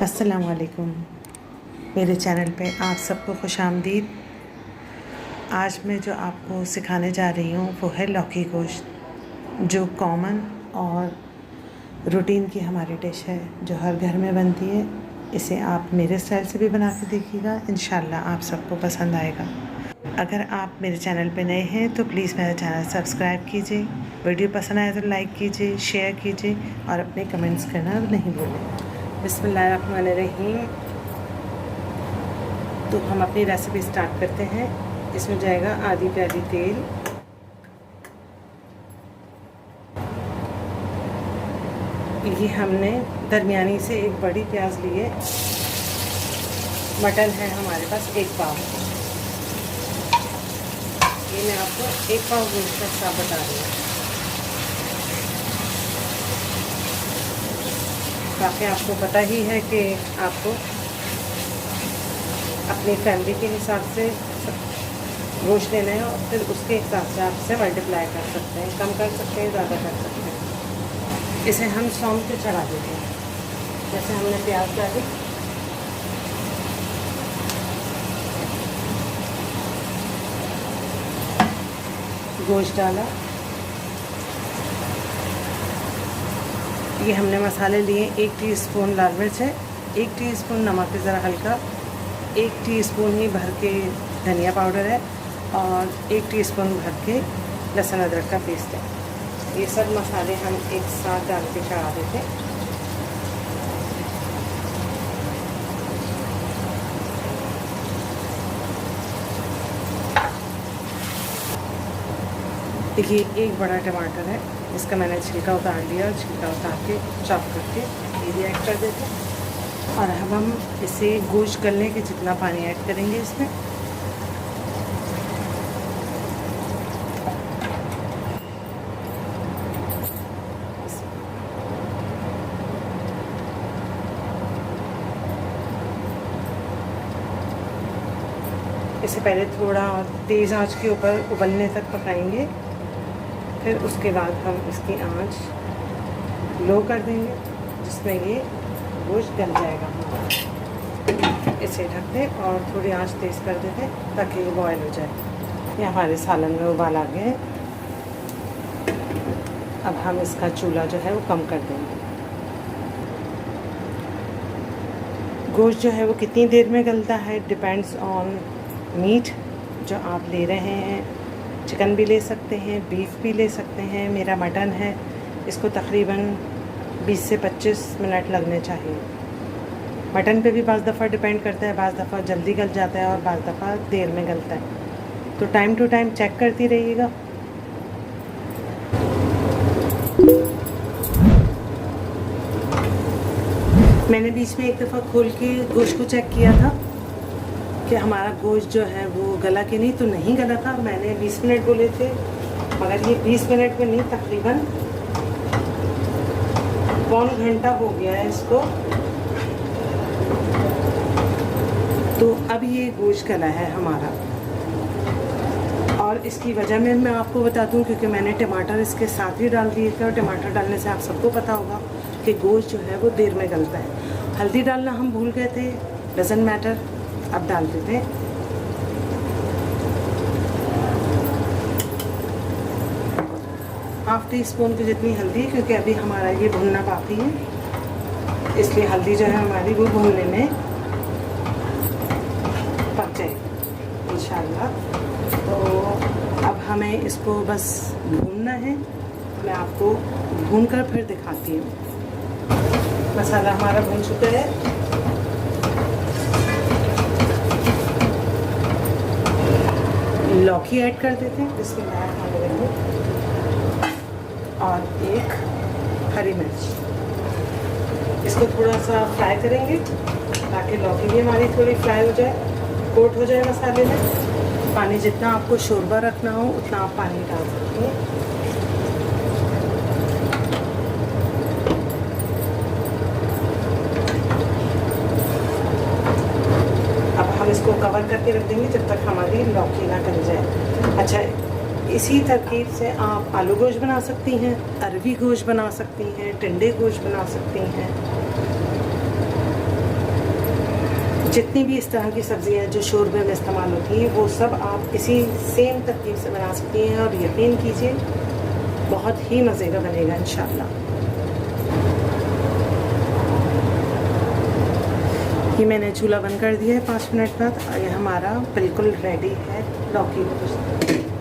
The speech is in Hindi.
अस्सलाम वालेकुम। मेरे चैनल पे आप सबको खुशामदीद। आज मैं जो आपको सिखाने जा रही हूँ वो है लौकी गोश्त, जो कॉमन और रूटीन की हमारी डिश है जो हर घर में बनती है। इसे आप मेरे स्टाइल से भी बना के देखिएगा, इंशाल्लाह आप सबको पसंद आएगा। अगर आप मेरे चैनल पे नए हैं तो प्लीज़ मेरा चैनल सब्सक्राइब कीजिए, वीडियो पसंद आए तो लाइक कीजिए, शेयर कीजिए और अपने कमेंट्स करना नहीं भूलें। बिस्मिल्लाहिर्रहमानिर्रहीम। तो हम अपनी रेसिपी स्टार्ट करते हैं। इसमें जाएगा आधी प्याली तेल, ये हमने दरमियानी से एक बड़ी प्याज ली है। मटन है हमारे पास 1 पाव। ये मैं आपको 1 पाव गोश्त का हिसाब बता रही हूँ, ताकि आपको पता ही है कि आपको अपनी फैमिली के हिसाब से गोश्त लेना है और फिर उसके हिसाब से आप इसे मल्टीप्लाई कर सकते हैं, कम कर सकते हैं, ज़्यादा कर सकते हैं। इसे हम सौंफ पे चढ़ा देते हैं। जैसे हमने प्याज डाली, गोश्त डाला, ये हमने मसाले लिए। 1 टीस्पून लाल मिर्च है, 1 टीस्पून नमक है ज़रा हल्का, 1 टीस्पून ही भर के धनिया पाउडर है और 1 टीस्पून भर के लहसुन अदरक का पेस्ट है। ये सब मसाले हम एक साथ डाल के चढ़ा देते हैं। देखिए, एक बड़ा टमाटर है, इसका मैंने छिलका उतार लिया और छिलका उतार के चॉप करके ये भी ऐड कर देते हैं। और अब हम इसे गोश्त गलने के जितना पानी ऐड करेंगे इसमें। इसे पहले थोड़ा तेज़ आंच के ऊपर उबलने तक पकाएंगे, फिर उसके बाद हम इसकी आंच लो कर देंगे, जिसमें ये गोश्त गल जाएगा। इसे ढक दें और थोड़ी आंच तेज़ कर देते ताकि ये बॉयल हो जाए। ये हमारे सालन में उबाल आ गए। अब हम इसका चूल्हा जो है वो कम कर देंगे। गोश्त जो है वो कितनी देर में गलता है डिपेंड्स ऑन मीट जो आप ले रहे हैं। चिकन भी ले सकते हैं, बीफ भी ले सकते हैं। मेरा मटन है, इसको तकरीबन 20 से 25 मिनट लगने चाहिए। मटन पे भी बाज़ दफ़ा डिपेंड करता है, बाज़ दफ़ा जल्दी गल जाता है और बाज़ दफ़ा देर में गलता है। तो टाइम टू टाइम चेक करती रहिएगा। मैंने बीच में एक दफ़ा खोल के गोश्त को चेक किया था कि हमारा गोश्त जो है वो गला कि नहीं, तो नहीं गला था। मैंने 20 मिनट बोले थे, मगर ये 20 मिनट में नहीं, तकरीबन पौन घंटा हो गया है इसको। तो अब ये गोश्त गला है हमारा। और इसकी वजह मैं आपको बता दूं, क्योंकि मैंने टमाटर इसके साथ ही डाल दिए थे और टमाटर डालने से आप सबको पता होगा कि गोश्त जो है वो देर में गलता है। हल्दी डालना हम भूल गए थे, डजंट मैटर, अब डाल देते हैं। ½ टीस्पून की जितनी हल्दी, क्योंकि अभी हमारा ये भुनना बाकी है, इसलिए हल्दी जो है हमारी वो भूनने में पक जाएगी इंशाल्लाह। तो अब हमें इसको बस भूनना है। मैं आपको भून कर फिर दिखाती हूँ। मसाला हमारा भून चुका है। लौकी ऐड कर देते हैं, जिसमें और 1 हरी मिर्च। इसको थोड़ा सा फ्राई करेंगे ताकि लौकी भी हमारी थोड़ी फ्राई हो जाए, कोट हो जाए मसाले में। पानी जितना आपको शोरबा रखना हो उतना आप पानी डाल सकते हैं। अब हम इसको कवर करके रख देंगे जब तक हमारी लौकी ना गल जाए। अच्छा, इसी तरकीब से आप आलू गोश्त बना सकती हैं, अरबी गोश्त बना सकती हैं, टिंडे गोश्त बना सकती हैं। जितनी भी इस तरह की सब्ज़ियाँ जो शोरबे में इस्तेमाल होती हैं वो सब आप इसी सेम तरकीब से बना सकती हैं, और यकीन कीजिए बहुत ही मज़े का बनेगा इंशाल्लाह। ये मैंने चूल्हा बंद कर दिया है 5 मिनट बाद, और ये हमारा बिल्कुल रेडी है लौकी गोश्त।